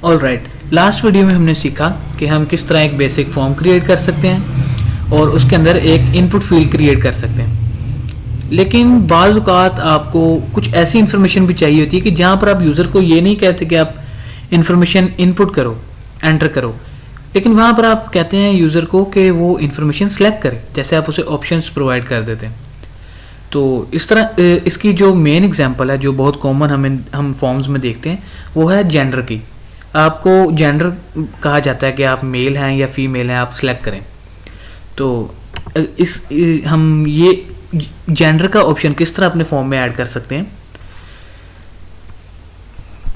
Alright, last video में हमने सीखा कि हम किस तरह एक बेसिक फॉर्म क्रिएट कर सकते हैं और उसके अंदर एक इनपुट फील्ड क्रिएट कर सकते हैं। लेकिन बाज़ औक़ात आपको कुछ ऐसी इन्फॉर्मेशन भी चाहिए होती है कि जहाँ पर आप यूज़र को ये नहीं कहते कि आप इन्फॉर्मेशन इनपुट करो, एंटर करो, लेकिन वहाँ पर आप कहते हैं यूज़र को कि वो इन्फॉर्मेशन सेलेक्ट करे, जैसे आप उसे ऑप्शंस प्रोवाइड कर देते हैं। तो इस तरह इसकी जो मेन एग्जांपल है, जो बहुत कॉमन हम फॉर्म्स में देखते हैं, वो है जेंडर की। आपको जेंडर कहा जाता है कि आप मेल हैं या फीमेल हैं, आप सेलेक्ट करें। तो हम ये जेंडर का ऑप्शन किस तरह अपने फॉर्म में ऐड कर सकते हैं,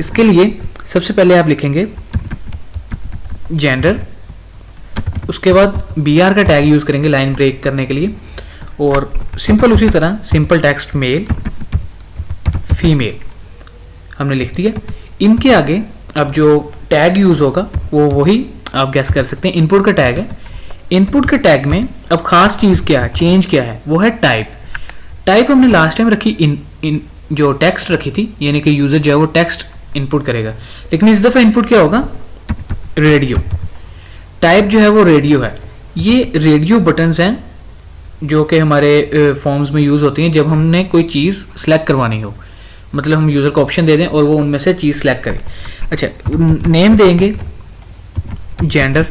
इसके लिए सबसे पहले आप लिखेंगे जेंडर, उसके बाद BR का टैग यूज़ करेंगे लाइन ब्रेक करने के लिए, और सिंपल उसी तरह सिंपल टेक्स्ट मेल फीमेल हमने लिख दिया। इनके आगे अब जो टैग यूज़ होगा वो वही आप गैस कर सकते हैं, इनपुट का टैग है। इनपुट के टैग में अब खास चीज़ क्या है, चेंज क्या है, वो है टाइप। टाइप हमने लास्ट टाइम रखी इन जो टेक्स्ट रखी थी, यानी कि यूज़र जो है वो टेक्स्ट इनपुट करेगा, लेकिन इस दफ़ा इनपुट क्या होगा, रेडियो। टाइप जो है वो रेडियो है। ये रेडियो बटन्स हैं जो कि हमारे फॉर्म्स में यूज़ होती हैं जब हमने कोई चीज़ सेलेक्ट करवानी हो, मतलब हम यूज़र को ऑप्शन दे दें और वो उनमें से चीज़ सेलेक्ट करे। अच्छा, नेम देंगे जेंडर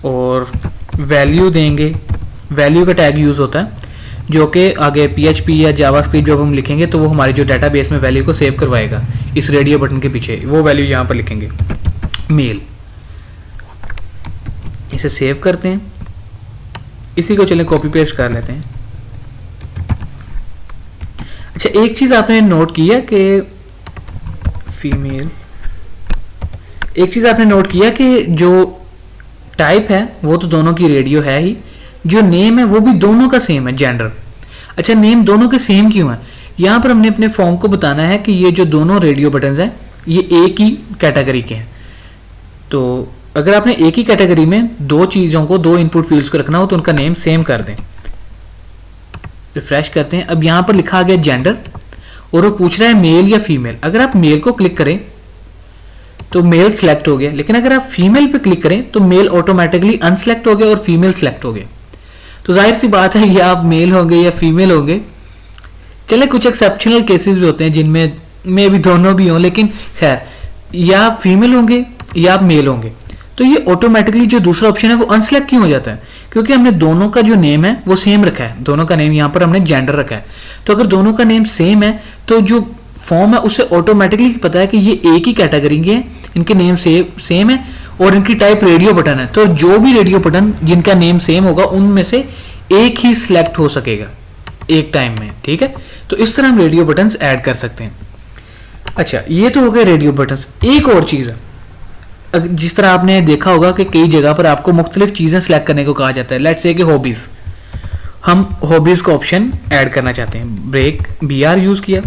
और वैल्यू देंगे, वैल्यू का टैग यूज़ होता है जो कि आगे PHP या जावास्क्रिप्ट जब हम लिखेंगे तो वो हमारे जो डेटाबेस में वैल्यू को सेव करवाएगा। इस रेडियो बटन के पीछे वो वैल्यू यहाँ पर लिखेंगे मेल। इसे सेव करते हैं, इसी को चलें कॉपी पेस्ट कर लेते हैं। अच्छा, एक चीज़ आपने नोट की है कि फीमेल, एक चीज़ आपने नोट किया कि जो टाइप है वो तो दोनों की रेडियो है ही, जो नेम है वो भी दोनों का सेम है, जेंडर। अच्छा, नेम दोनों के सेम क्यों है, यहाँ पर हमने अपने फॉर्म को बताना है कि ये जो दोनों रेडियो बटन्स हैं ये एक ही कैटेगरी के हैं। तो अगर आपने एक ही कैटेगरी में दो चीज़ों को, दो इनपुट फील्ड्स को रखना हो तो उनका नेम सेम कर दें। रिफ्रेश करते हैं, अब यहाँ पर लिखा आ गया जेंडर और वो पूछ रहा है मेल या फीमेल। अगर आप मेल को क्लिक करें तो मेल सेलेक्ट हो गया, लेकिन अगर आप फीमेल पे क्लिक करें तो मेल ऑटोमेटिकली अनसेलेक्ट हो गया और फीमेल सेलेक्ट हो गया। तो जाहिर सी बात है या आप मेल होंगे या फीमेल होंगे। चले, कुछ एक्सेप्शनल केसेस भी होते हैं जिनमें भी दोनों भी हों, लेकिन खैर या आप फीमेल होंगे या आप मेल होंगे। तो ये ऑटोमेटिकली जो दूसरा ऑप्शन है वो अनसेलेक्ट क्यों हो जाता है, क्योंकि हमने दोनों का जो नेम है वो सेम रखा है, दोनों का नेम यहाँ पर हमने जेंडर रखा है। तो अगर दोनों का नेम सेम है तो जो फॉर्म है उसे ऑटोमेटिकली पता है कि ये एक ही कैटेगरी के हैं, इनके नेम सेम है और इनकी टाइप रेडियो बटन है। तो जो भी रेडियो बटन जिनका नेम सेम होगा उनमें से एक ही सिलेक्ट हो सकेगा एक टाइम में। ठीक है, तो इस तरह हम रेडियो बटन्स ऐड कर सकते हैं। अच्छा, ये तो हो गए रेडियो बटन्स। एक और चीज़ है, जिस तरह आपने देखा होगा कि कई जगह पर आपको मुख्तलिफ चीज़ें सेलेक्ट करने को कहा जाता है। लेट्स से कि हॉबीज़, हम हॉबीज़ का ऑप्शन ऐड करना चाहते हैं, ब्रेक BR यूज़ किया,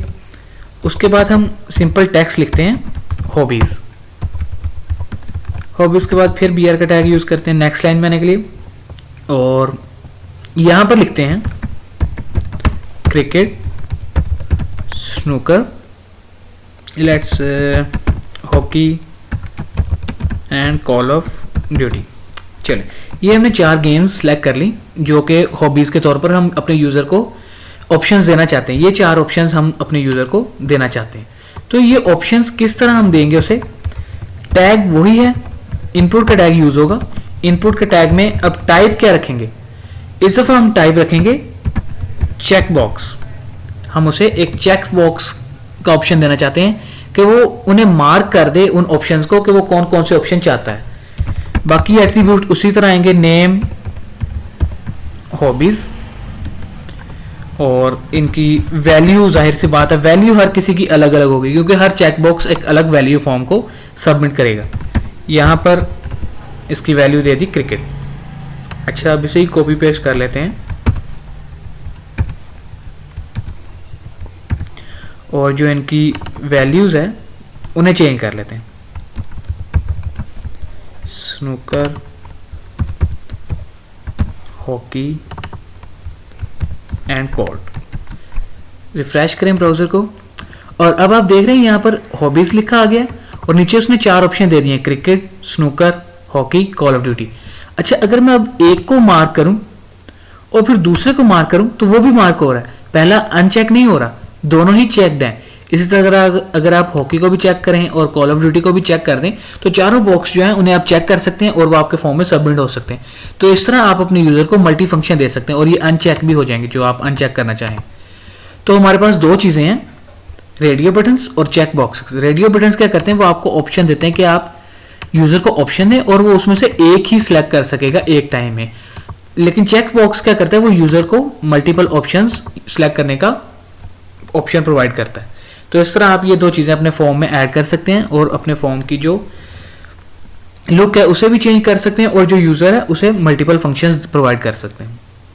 उसके बाद हम सिंपल टेक्स्ट लिखते हैं हॉबीज़, हॉबीज़ के बाद फिर BR का टैग यूज़ करते हैं नेक्स्ट लाइन में आने के लिए, और यहाँ पर लिखते हैं cricket, snooker, let's hockey and call of duty. चले, ये हमने 4 गेम्स सेलेक्ट कर ली जो कि हॉबीज़ के तौर पर हम अपने यूज़र को ऑप्शंस देना चाहते हैं। ये 4 ऑप्शंस हम अपने यूज़र को देना चाहते हैं। तो ये ऑप्शंस किस तरह हम देंगे उसे, टैग वही है, इनपुट का टैग यूज़ होगा। इनपुट के टैग में अब टाइप क्या रखेंगे, इस दफ़ा हम टाइप रखेंगे चेक बॉक्स। हम उसे एक चेक बॉक्स का ऑप्शन देना चाहते हैं कि वो उन्हें मार्क कर दे उन ऑप्शंस को कि वो कौन कौन से ऑप्शन चाहता है। बाकी एट्रीब्यूट उसी तरह आएंगे, नेम, हॉबीज़, और इनकी वैल्यू जाहिर सी बात है वैल्यू हर किसी की अलग अलग होगी क्योंकि हर चेकबॉक्स एक अलग वैल्यू फॉर्म को सबमिट करेगा। यहाँ पर इसकी वैल्यू दे दी क्रिकेट। अच्छा, अब इसे ही कॉपी पेस्ट कर लेते हैं और जो इनकी वैल्यूज़ है उन्हें चेंज कर लेते हैं, snooker, hockey and court. Refresh करें ब्राउज़र को और अब आप देख रहे हैं यहाँ पर हॉबीज़ लिखा आ गया और नीचे उसने 4 ऑप्शन दे दिए, cricket, snooker, hockey, call of duty. अच्छा, अगर मैं अब एक को मार्क करूं और फिर दूसरे को मार्क करूं तो वो भी मार्क हो रहा है, पहला अनचेक नहीं हो रहा, दोनों ही चेकड हैं। इसी तरह अगर आप हॉकी को भी चेक करें और कॉल ऑफ ड्यूटी को भी चेक कर दें तो चारों बॉक्स जो हैं उन्हें आप चेक कर सकते हैं और वो आपके फॉर्म में सबमिट हो सकते हैं। तो इस तरह आप अपने यूजर को मल्टी फंक्शन दे सकते हैं और ये अनचेक भी हो जाएंगे जो आप अनचेक करना चाहें। तो हमारे पास 2 चीज़ें हैं, रेडियो बटन्स और चेक बॉक्स। रेडियो बटन्स क्या करते हैं, वो आपको ऑप्शन देते हैं कि आप यूजर को ऑप्शन दें और वो उसमें से एक ही सिलेक्ट कर सकेगा एक टाइम में। लेकिन चेक बॉक्स क्या करता है, वो यूजर को मल्टीपल ऑप्शंस सिलेक्ट करने का ऑप्शन प्रोवाइड करता है। तो इस तरह आप ये 2 चीज़ें अपने फॉर्म में ऐड कर सकते हैं और अपने फॉर्म की जो लुक है उसे भी चेंज कर सकते हैं और जो यूज़र है उसे मल्टीपल फंक्शंस प्रोवाइड कर सकते हैं।